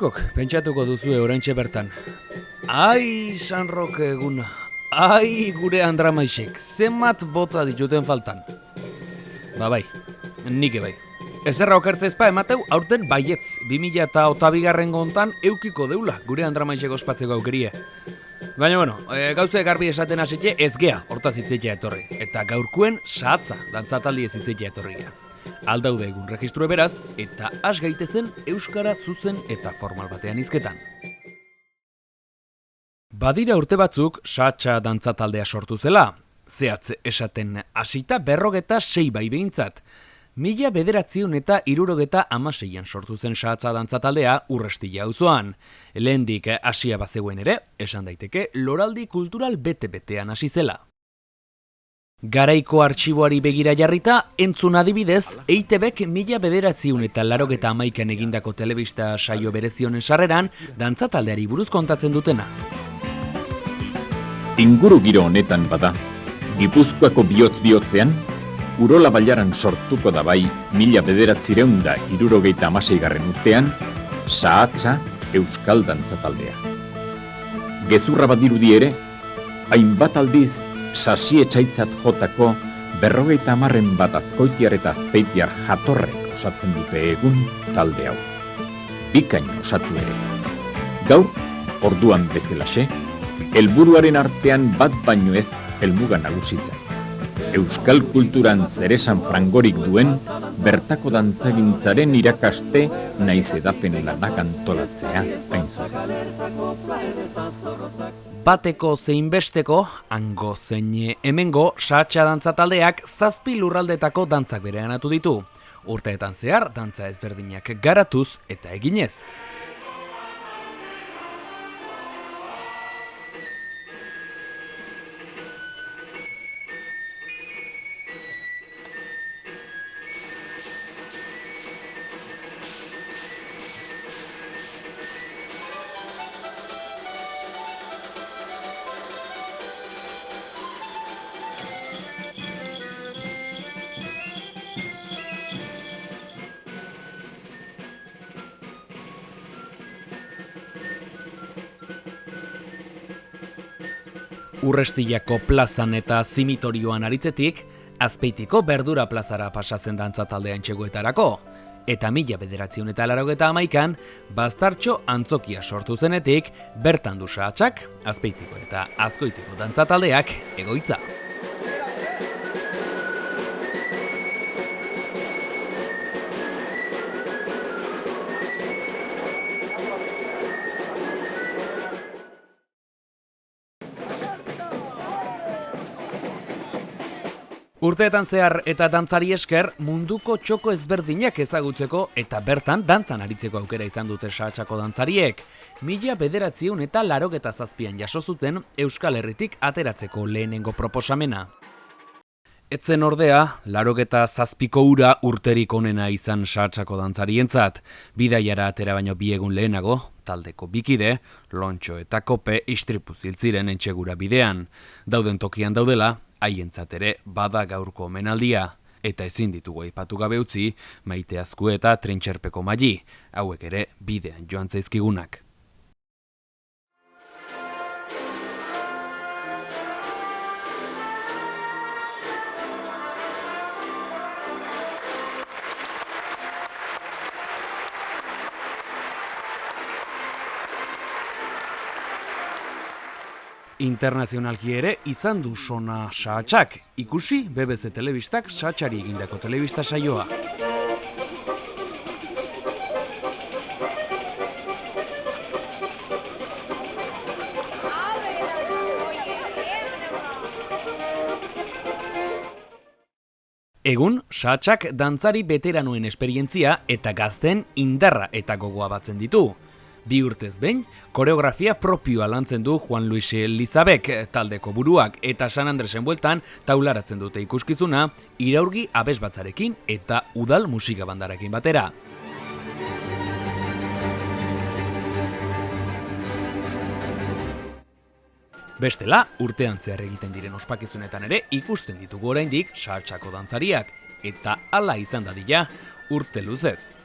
askok pentsatuko duzu oraintxe bertan. Ai, San Roque eguna. Ai, gure Andramaixek, zenbat bota dituten faltan. Bai, nik bai. Ezerra okertzezpa emateu aurten baietz, 2008 gontan eukiko deula gure Andramaixek ospatzeko aukerie. Baina, gauze garbi esaten hasitxe ez gea hortaz hitzetea etorri. Eta gaurkuen sahatza dantzataldi ez hitzetea etorri gea. Aldaude egun registro beraz, eta has gaitezen euskara zuzen eta formal batean hizketan. Badira urte batzuk sahatza dantzataldea sortu zela. Zehatz esaten hasita 46 bai behintzat. 1976an sortu zen sahatza dantzataldea Urrestilla auzoan. Lehendik hasia bazegoen ere, esan daiteke loraldi kultural bete-betean hasi zela. Garaiko artxiboari begira jarrita, entzun adibidez, EITBek 1981an egindako telebista saio berezionen sarreran dantzataldeari buruz kontatzen dutena. Inguru giro honetan bada, Gipuzkoako bihotz-bihotzean, Urola Bailaran sortuko da bai 1976 urtean, sahatza euskal dantzataldea. Gezurra badirudi ere, hainbat aldiz sasi etxaitzat jotako 50 bat azkoitiar eta azpeitiar jatorrek osatzen dute egun talde hau. Bikain osatu ere. Gaur, orduan bezalaxe, helburuaren artean bat baino ez helmuga nagusitzen. Euskal kulturan zeresan frangorik duen, bertako dantzagintzaren irakaste naiz edapen lanak antolatzea, hain zuzen. Bateko zein besteko, hango zein hemengo, sahatza dantzataldeak 7 lurraldetako dantzak bereanatu ditu. Urteetan zehar, dantza ezberdinak garatuz eta eginez. Urrestillako plazan eta zimitorioan aritzetik, Azpeitiko Berdura plazara pasatzen dantzataldean txegoetarako. Eta 1981an, Baztartxo antzokia sortu zenetik, bertan du sahatzak, Azpeitiko eta Azkoitiko dantzataldeak egoitza. Urteetan zehar eta dantzari esker munduko txoko ezberdinak ezagutzeko eta bertan dantzan aritzeko aukera izan dute sahatzako dantzariek. 1987an jaso zuten Euskal Herritik ateratzeko lehenengo proposamena. Etzen ordea, 87ko ura urterik onena izan sahatzako dantzarientzat. Bidaiara atera baino 2 egun lehenago, taldeko bikide, Lontxo eta Kope istripu ziltziren entxegura bidean. Dauden tokian daudela, haientzat ere bada gaurko omenaldia, eta ezin ditugu aipatu gabe utzi, Maite Azkue eta Trintxerpeko Maili, hauek ere bidean joan zaizkigunak. Internazionalki ere izan du sona sahatzak, ikusi BBC Telebistak sahatzari egindako telebista saioa. Egun, sahatzak dantzari beteranoen esperientzia eta gazten indarra eta gogoa batzen ditu. 2 urtez behin, koreografia propioa lantzen du Juan Luis Elizabek taldeko buruak eta San Andresen bueltan taularatzen dute ikuskizuna, iraurgi abesbatzarekin eta udal musika bandarekin batera. Bestela, urtean zehar egiten diren ospakizunetan ere ikusten ditugu oraindik sahatzako dantzariak, eta hala izan dadila urte luzez.